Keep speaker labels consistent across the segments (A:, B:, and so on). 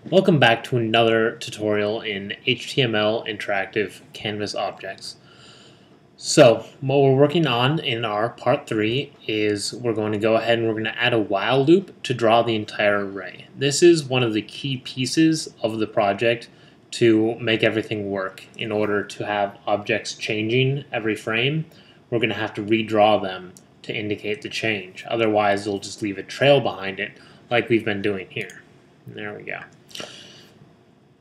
A: Welcome back to another tutorial in HTML interactive canvas objects. So what we're working on in our part 3 is we're going to go ahead and we're going to add a while loop to draw the entire array. This is one of the key pieces of the project to make everything work. In order to have objects changing every frame, we're going to have to redraw them to indicate the change. Otherwise, they'll just leave a trail behind it like we've been doing here. There we go.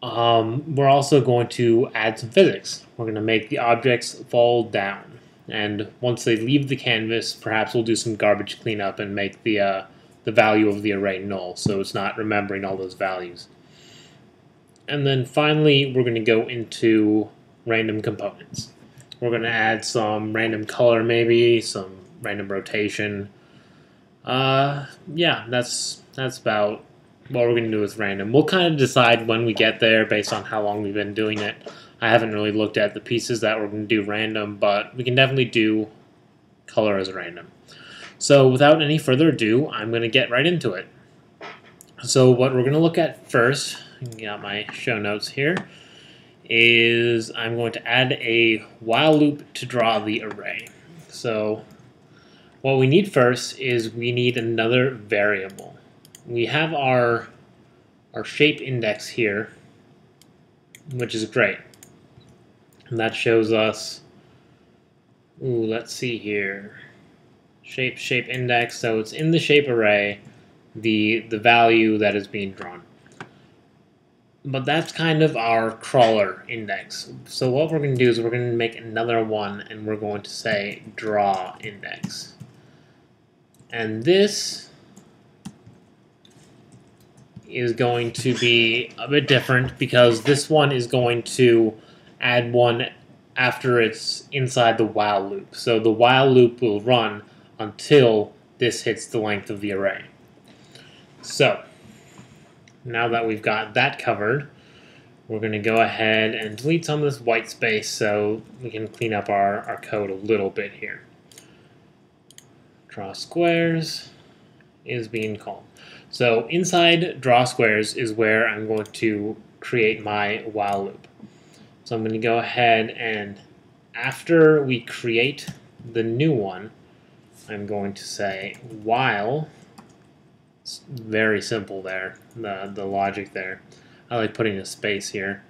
A: We're also going to add some physics. We're going to make the objects fall down. And once they leave the canvas, perhaps we'll do some garbage cleanup and make the value of the array null, so it's not remembering all those values. And then finally, we're going to go into random components. We're going to add some random color, maybe, some random rotation. Yeah, that's about what we're going to do with random. We'll kind of decide when we get there based on how long we've been doing it. I haven't really looked at the pieces that we're going to do random, but we can definitely do color as random. So without any further ado, I'm going to get right into it. So what we're going to look at first, I got my show notes here, is I'm going to add a while loop to draw the array. So what we need first is we need another variable. We have our shape index here, which is great. And that shows us, let's see here, shape index. So it's in the shape array, the value that is being drawn. But that's kind of our crawler index. So what we're going to do is we're going to make another one, and we're going to say draw index. And this is going to be a bit different because this one is going to add one after it's inside the while loop. So the while loop will run until this hits the length of the array. So now that we've got that covered, we're going to go ahead and delete some of this white space so we can clean up our code a little bit here. Draw squares is being called. So inside draw squares is where I'm going to create my while loop. So I'm going to go ahead and after we create the new one, I'm going to say while. It's very simple there, the logic there. I like putting a space here.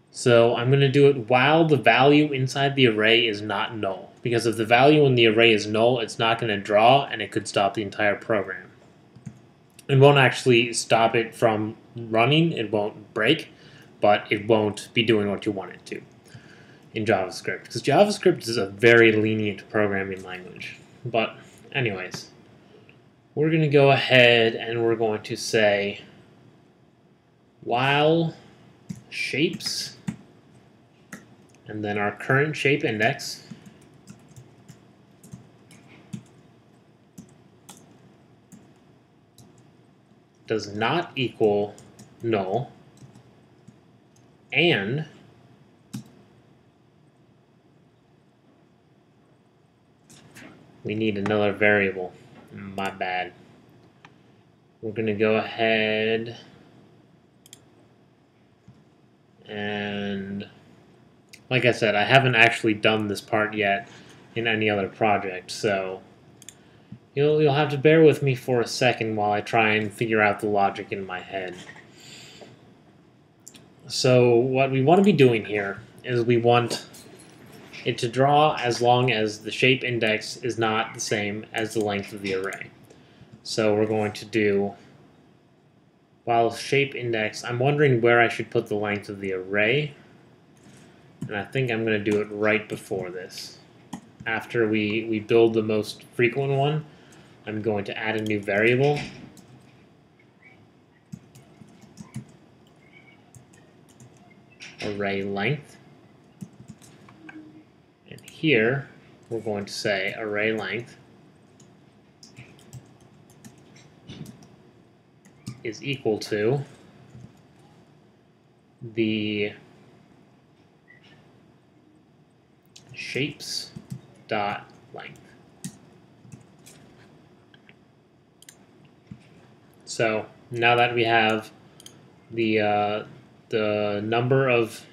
A: So I'm going to do it while the value inside the array is not null. Because if the value in the array is null, it's not going to draw and it could stop the entire program. It won't actually stop it from running, it won't break, but it won't be doing what you want it to in JavaScript. Because JavaScript is a very lenient programming language. But anyways, we're going to go ahead and we're going to say while shapes, and then our current shape index, does not equal null, and we need another variable. My bad. We're going to go ahead and, like I said, I haven't actually done this part yet in any other project, so You'll have to bear with me for a second while I try and figure out the logic in my head. So what we want to be doing here is we want it to draw as long as the shape index is not the same as the length of the array. So we're going to do while shape index, I'm wondering where I should put the length of the array, and I think I'm going to do it right before this. After we build the most frequent one, I'm going to add a new variable. Array length. And here we're going to say array length is equal to the shapes dot length. So now that we have the number of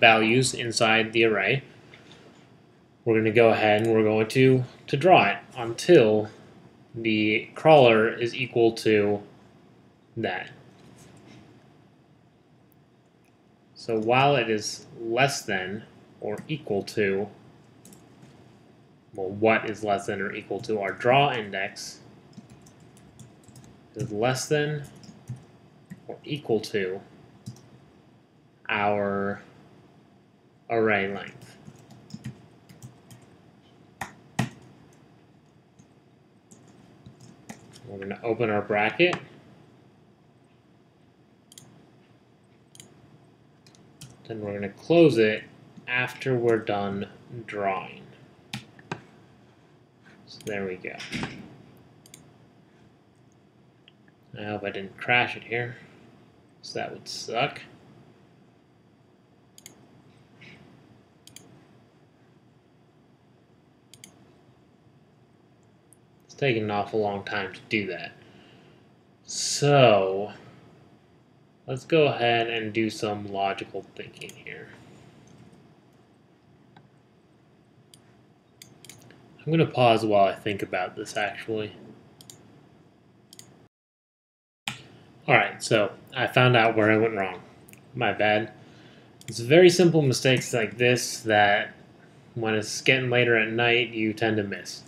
A: values inside the array. We're going to go ahead and we're going to draw it until the crawler is equal to that. So while it is less than or equal to, well, what is less than or equal to our draw index is less than or equal to our array length. We're going to open our bracket. Then we're going to close it after we're done drawing. So there we go. I hope I didn't crash it here, so that would suck. It's taking an awful long time to do that. So let's go ahead and do some logical thinking here. I'm going to pause while I think about this actually. Alright, so I found out where I went wrong. My bad. It's very simple mistakes like this that when it's getting later at night you tend to miss.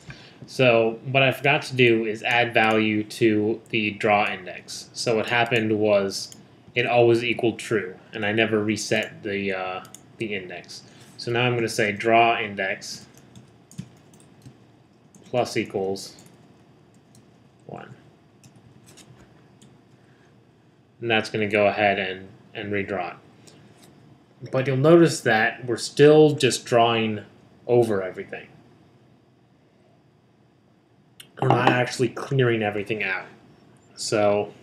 A: So what I forgot to do is add value to the draw index. So what happened was it always equaled true, and I never reset the index. So now I'm going to say draw index plus equals 1. And that's going to go ahead and redraw it. But you'll notice that we're still just drawing over everything. We're not actually clearing everything out. So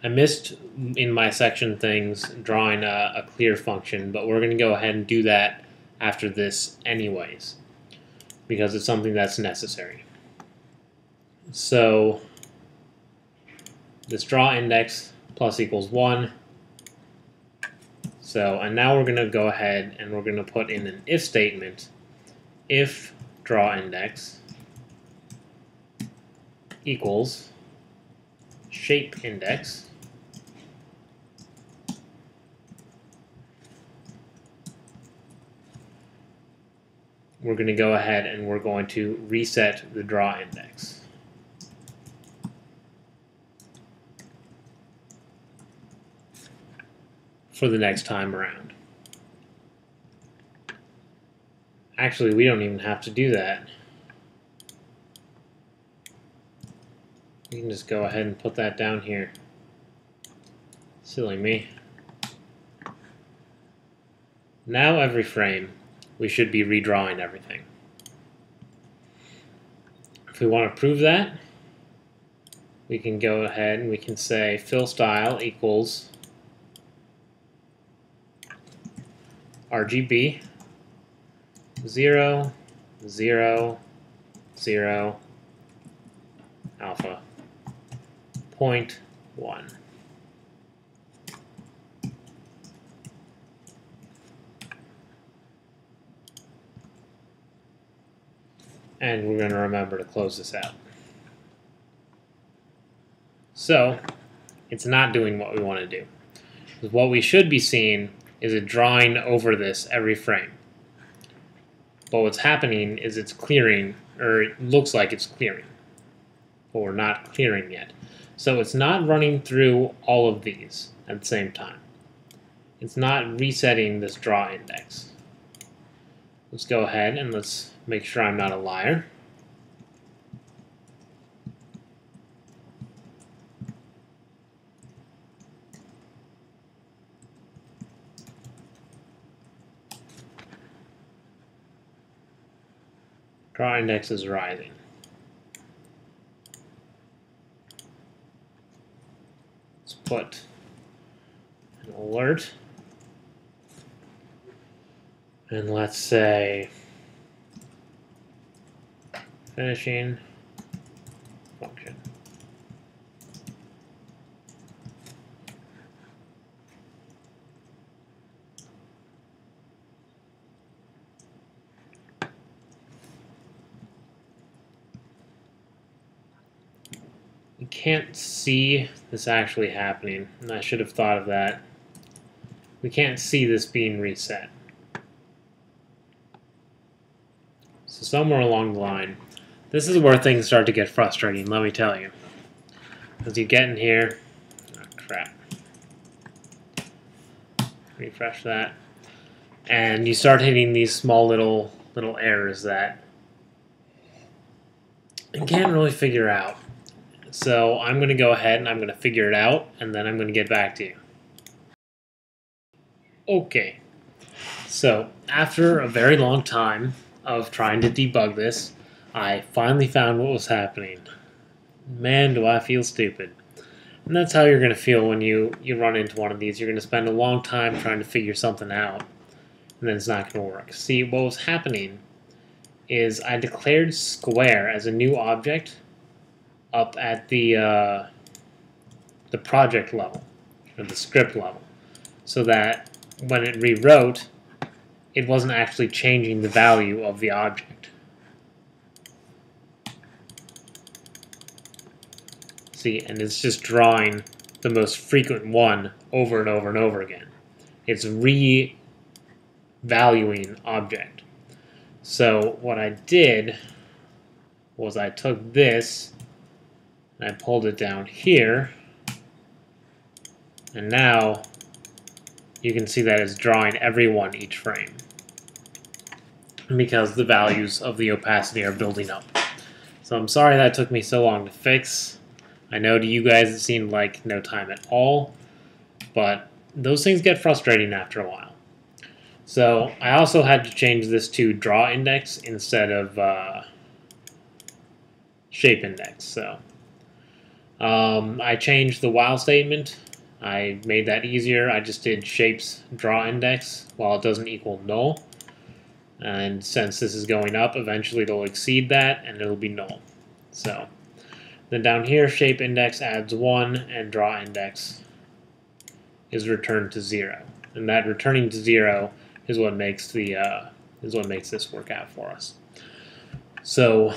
A: I missed in my section things drawing a clear function, but we're going to go ahead and do that after this anyways, because it's something that's necessary. So this draw index plus equals 1. So, and now we're going to go ahead and we're going to put in an if statement. If draw index equals shape index, we're going to go ahead and we're going to reset the draw index. For the next time around. Actually, we don't even have to do that. We can just go ahead and put that down here. Silly me. Now every frame, we should be redrawing everything. If we want to prove that, we can go ahead and we can say fill style equals RGB 0, 0, 0, alpha 0.1. And we're going to remember to close this out. So it's not doing what we want to do. What we should be seeing is it drawing over this every frame. But what's happening is it's clearing, or it looks like it's clearing. But we're not clearing yet. So it's not running through all of these at the same time. It's not resetting this draw index. Let's go ahead and let's make sure I'm not a liar. Draw index is rising. Let's put an alert. And let's say finishing function. we can't see this actually happening, and I should have thought of that. We can't see this being reset. So somewhere along the line, this is where things start to get frustrating, let me tell you. As you get in here, oh crap. Refresh that. And you start hitting these small little errors that you can't really figure out. So I'm going to go ahead and I'm going to figure it out, and then I'm going to get back to you. Okay, so after a very long time of trying to debug this, I finally found what was happening. Man, do I feel stupid. And that's how you're going to feel when you run into one of these. You're going to spend a long time trying to figure something out, and then it's not going to work. See, what was happening is I declared square as a new object up at the project level, or the script level, so that when it rewrote, it wasn't actually changing the value of the object. See, and it's just drawing the most frequent one over and over and over again. It's revaluing object. So what I did was I took this and I pulled it down here, and now you can see that it's drawing every one each frame because the values of the opacity are building up. So I'm sorry that took me so long to fix. I know to you guys it seemed like no time at all, but those things get frustrating after a while. So I also had to change this to draw index instead of shape index. So I changed the while statement. I made that easier. I just did shapes draw index while it doesn't equal null. And since this is going up, eventually it'll exceed that and it'll be null. So then down here, shape index adds 1 and draw index is returned to 0. And that returning to 0 is what makes this work out for us. So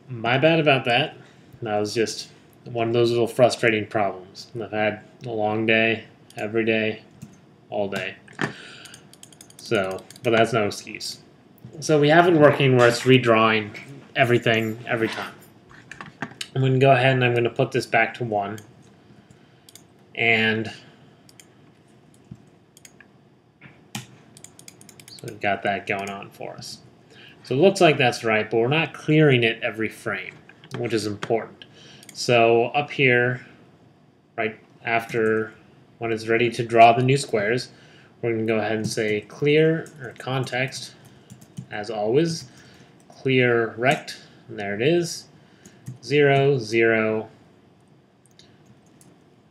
A: my bad about that. That was just one of those little frustrating problems. I've had a long day, every day, all day. So, but that's no excuse. So we have it working where it's redrawing everything every time. I'm going to go ahead and I'm going to put this back to 1. And so we've got that going on for us. So it looks like that's right, but we're not clearing it every frame, which is important. So up here, right after when it's ready to draw the new squares, we're going to go ahead and say clear, or context, as always, clear rect, and there it is, 0, 0,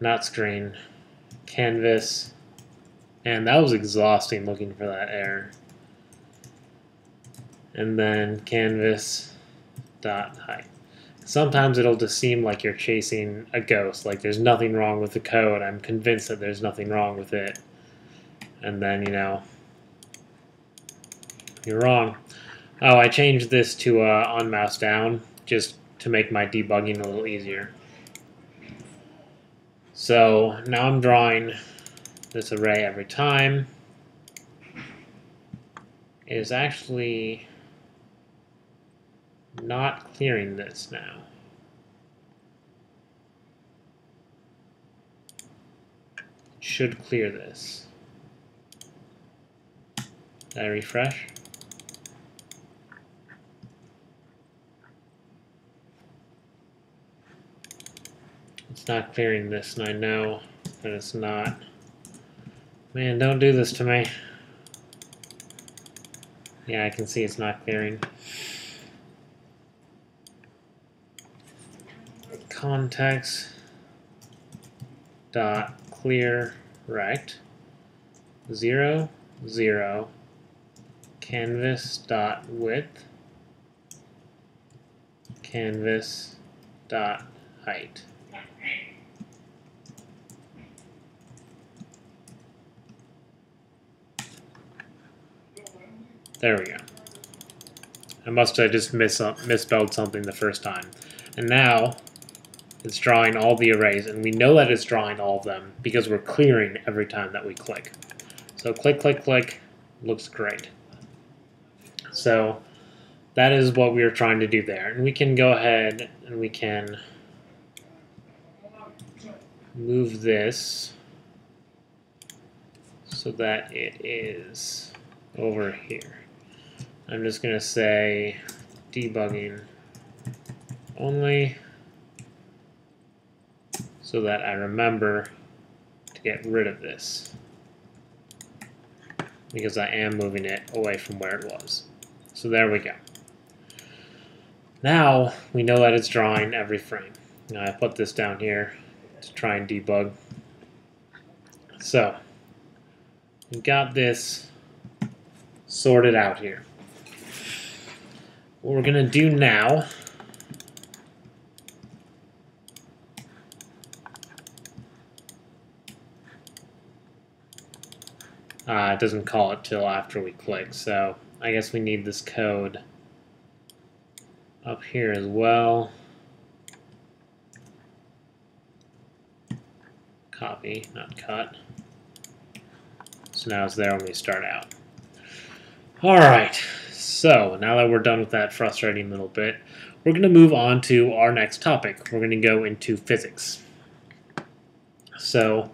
A: not screen, canvas, and that was exhausting looking for that error. And then canvas dot height. Sometimes it'll just seem like you're chasing a ghost, like there's nothing wrong with the code. I'm convinced that there's nothing wrong with it. And then, you know, you're wrong. Oh, I changed this to on mouse down just to make my debugging a little easier. So now I'm drawing this array every time. It is actually not clearing this now. It should clear this. Did I refresh? It's not clearing this, and I know that it's not. Man, don't do this to me. Yeah, I can see it's not clearing. Context dot clear rect 0, 0, canvas dot width, canvas dot height. There we go. I must have just misspelled something the first time. And now, It's drawing all the arrays, and we know that it's drawing all of them because we're clearing every time that we click. So click, click, click, looks great. So that is what we are trying to do there. And we can go ahead and we can move this so that it is over here. I'm just going to say debugging only so that I remember to get rid of this, because I am moving it away from where it was. So there we go. Now we know that it's drawing every frame. Now I put this down here to try and debug. So we've got this sorted out here. What we're going to do now it doesn't call it till after we click, so I guess we need this code up here as well. Copy, not cut. So now it's there when we start out. Alright, so now that we're done with that frustrating little bit, we're going to move on to our next topic. We're going to go into physics. So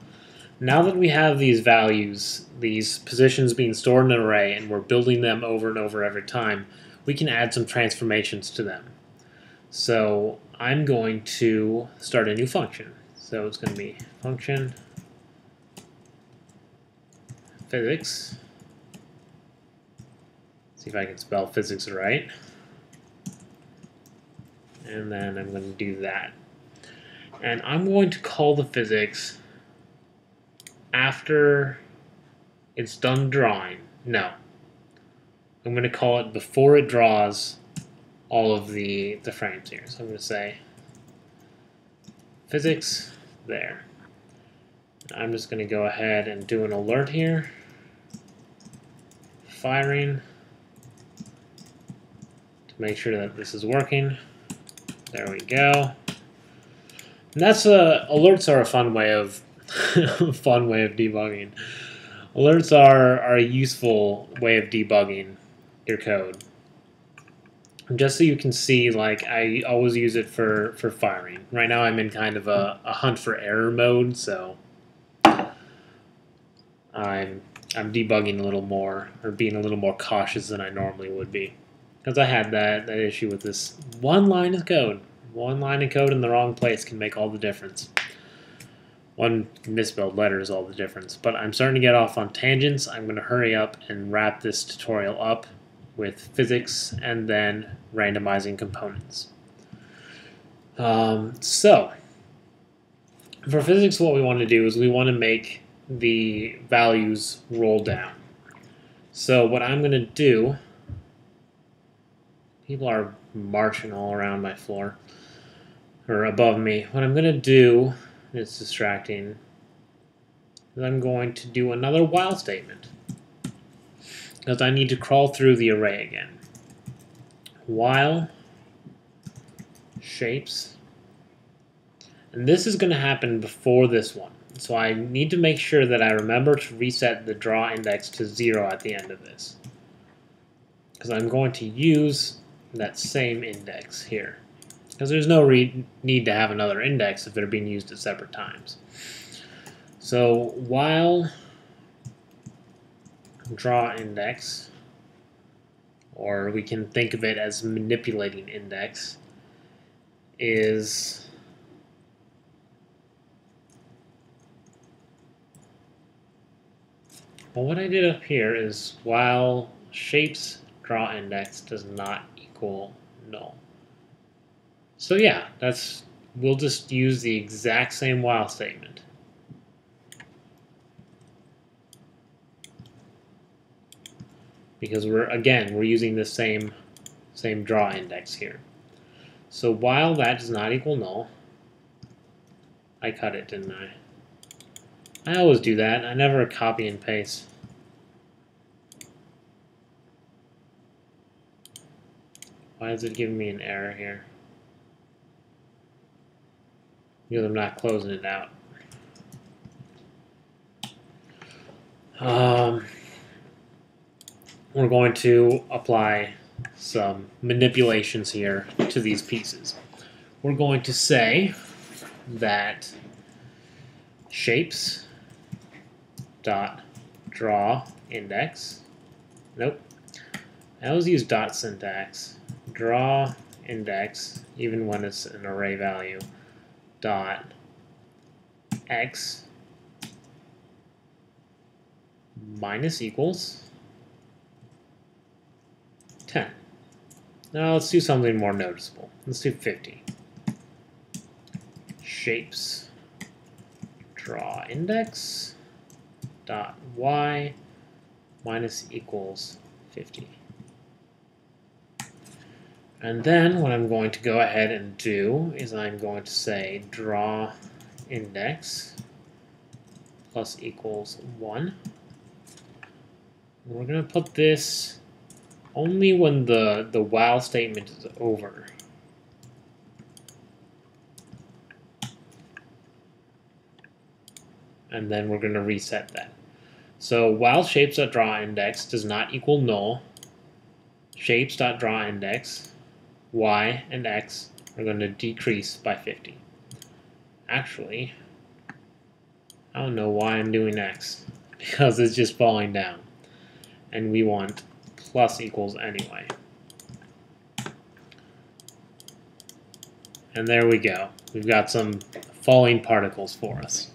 A: now that we have these values, these positions being stored in an array, and we're building them over and over every time, we can add some transformations to them. So I'm going to start a new function. So it's going to be function physics. See if I can spell physics right. And then I'm going to do that. And I'm going to call the physics after it's done drawing. No. I'm going to call it before it draws all of the frames here. So I'm going to say physics there. I'm just going to go ahead and do an alert here. Firing. To make sure that this is working. There we go. And that's alerts are a fun way of debugging. Alerts are a useful way of debugging your code. Just so you can see, like, I always use it for firing. Right now I'm in kind of a hunt for error mode, so I'm debugging a little more, or being a little more cautious than I normally would be. Because I had that issue with this one line of code. One line of code in the wrong place can make all the difference. One misspelled letter is all the difference. But I'm starting to get off on tangents. I'm going to hurry up and wrap this tutorial up with physics and then randomizing components. So, for physics, what we want to do is we want to make the values roll down. So what I'm going to do, people are marching all around my floor, or above me. What I'm going to do, it's distracting, is I'm going to do another while statement, because I need to crawl through the array again. While shapes, and this is going to happen before this one. So I need to make sure that I remember to reset the draw index to 0 at the end of this, because I'm going to use that same index here, because there's no need to have another index if they're being used at separate times. So while draw index, or we can think of it as manipulating index, is well, what I did up here is while shapes draw index does not equal null. So yeah, we'll just use the exact same while statement. Because we're using the same draw index here. So while that does not equal null, I cut it, didn't I? I always do that. I never copy and paste. Why is it giving me an error here? because I'm not closing it out. We're going to apply some manipulations here to these pieces. We're going to say that shapes dot draw index. Nope. I always use dot syntax. Draw index, even when it's an array value, dot x minus equals 10. Now let's do something more noticeable. Let's do 50. Shapes draw index dot y minus equals 50. And then what I'm going to go ahead and do is I'm going to say draw index plus equals 1. And we're going to put this only when the while statement is over. And then we're going to reset that. So while shapes.drawIndex does not equal null, shapes.drawIndex, y and x are going to decrease by 50. Actually, I don't know why I'm doing x, because it's just falling down. And we want plus equals anyway. And there we go. We've got some falling particles for us.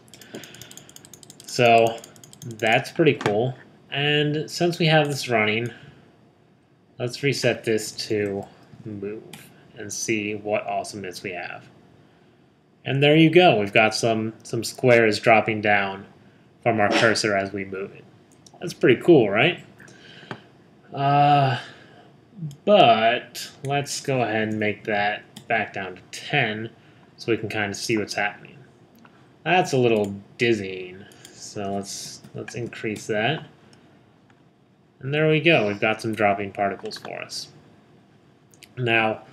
A: So that's pretty cool. And since we have this running, let's reset this to move and see what awesomeness we have. And there you go. We've got some squares dropping down from our cursor as we move it. That's pretty cool, right? But let's go ahead and make that back down to 10 so we can kind of see what's happening. That's a little dizzying. So let's increase that. And there we go. We've got some dropping particles for us. Now,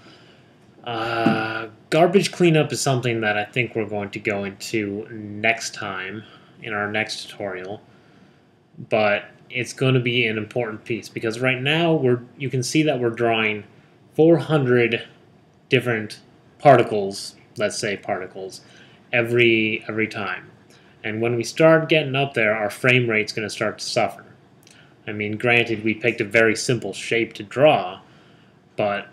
A: garbage cleanup is something that I think we're going to go into next time in our next tutorial. But it's going to be an important piece because right now you can see that we're drawing 400 different particles, let's say particles, every time. And when we start getting up there, our frame rate's going to start to suffer. I mean, granted, we picked a very simple shape to draw, but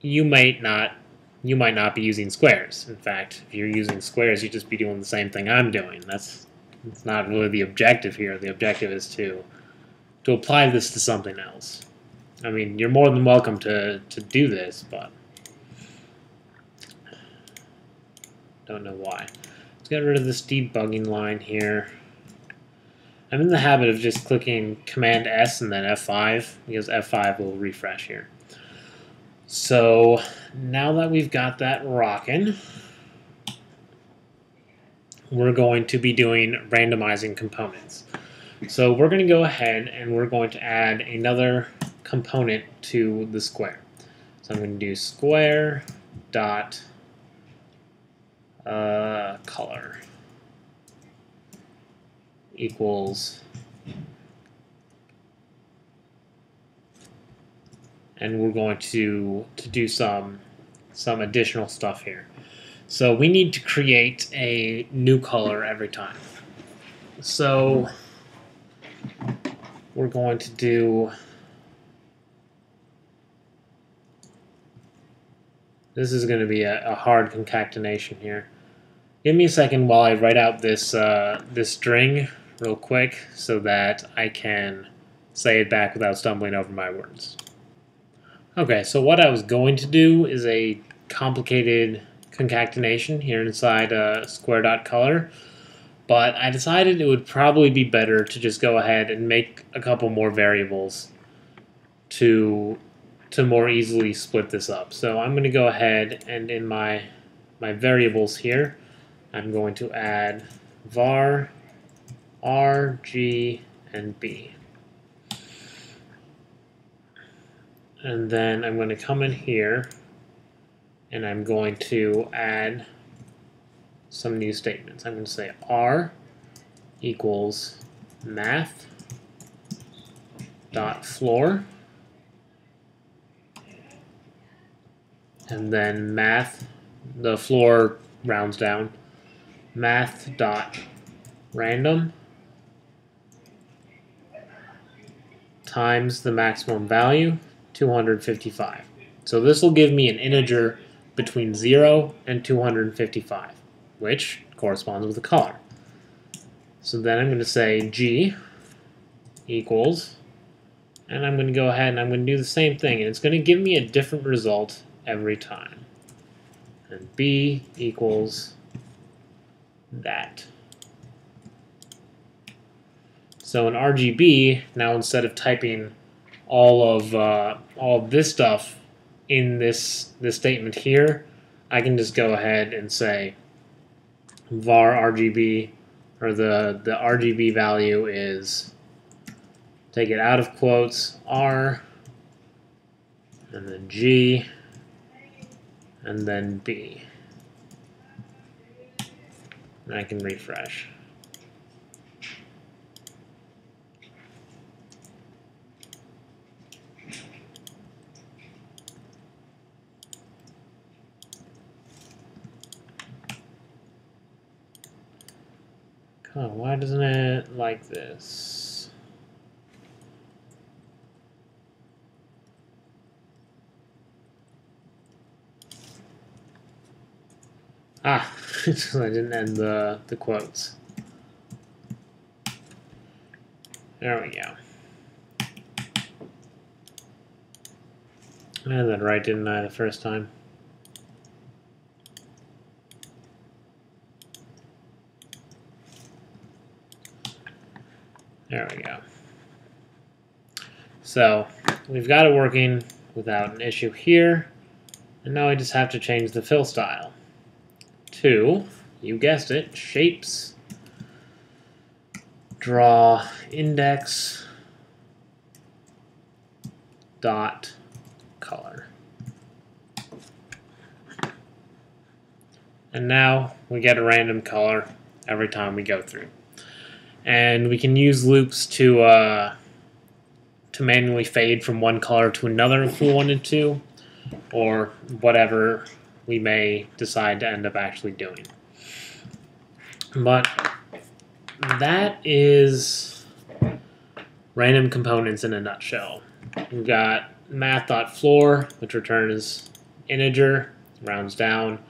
A: you might not be using squares. In fact, if you're using squares, you'd just be doing the same thing I'm doing. That's not really the objective here. The objective is to apply this to something else. I mean, you're more than welcome to do this, but don't know why. Let's get rid of this debugging line here. I'm in the habit of just clicking Command S and then F5 because F5 will refresh here. So now that we've got that rocking, we're going to be doing randomizing components. So we're going to go ahead and we're going to add another component to the square. So I'm going to do square dot color equals, and we're going to do some additional stuff here. So we need to create a new color every time. So we're going to do, this is going to be a hard concatenation here. Give me a second while I write out this this string real quick so that I can say it back without stumbling over my words. Okay, so what I was going to do is a complicated concatenation here inside square.color, but I decided it would probably be better to just go ahead and make a couple more variables to more easily split this up. So I'm going to go ahead and in my variables here, I'm going to add var R, G, and B. And then I'm going to come in here and I'm going to add some new statements. I'm going to say R equals math dot floor, and then math, the floor rounds down, math dot random times the maximum value, 255. So this will give me an integer between 0 and 255, which corresponds with the color. So then I'm going to say G equals, and I'm going to go ahead and I'm going to do the same thing, and it's going to give me a different result every time. And B equals that. So in RGB, now instead of typing all of this stuff in this statement here, I can just go ahead and say var RGB, or the RGB value is, take it out of quotes, R, and then G, and then B. And I can refresh. Oh, why doesn't it like this? Ah, I didn't end the quotes. There we go. I had that right, didn't I, the first time? There we go. So we've got it working without an issue here, and now I just have to change the fill style to, you guessed it, shapes, draw index dot color. And now we get a random color every time we go through. And we can use loops to manually fade from one color to another if we wanted to, or whatever we may decide to end up actually doing. But that is random components in a nutshell. We've got math.floor, which returns integer, rounds down.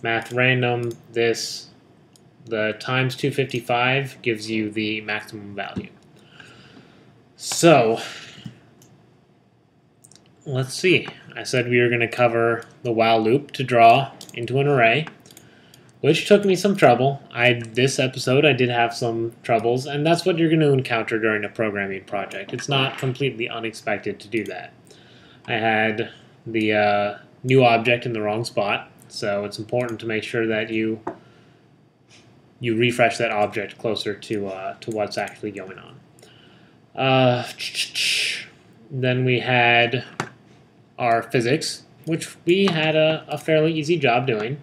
A: Math random, the times 255 gives you the maximum value. So let's see. I said we were going to cover the while loop to draw into an array, which took me some trouble. This episode I did have some troubles, and that's what you're going to encounter during a programming project. It's not completely unexpected to do that. I had the new object in the wrong spot, so it's important to make sure that you refresh that object closer to what's actually going on. Then we had our physics, which we had a fairly easy job doing.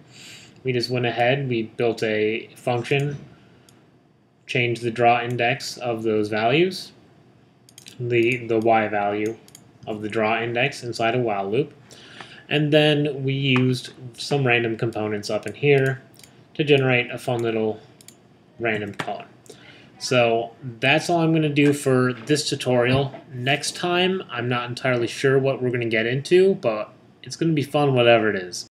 A: We just went ahead, we built a function, changed the draw index of those values, the y value of the draw index inside a while loop, and then we used some random components up in here to generate a fun little random color. So that's all I'm going to do for this tutorial. Next time, I'm not entirely sure what we're going to get into, but it's going to be fun whatever it is.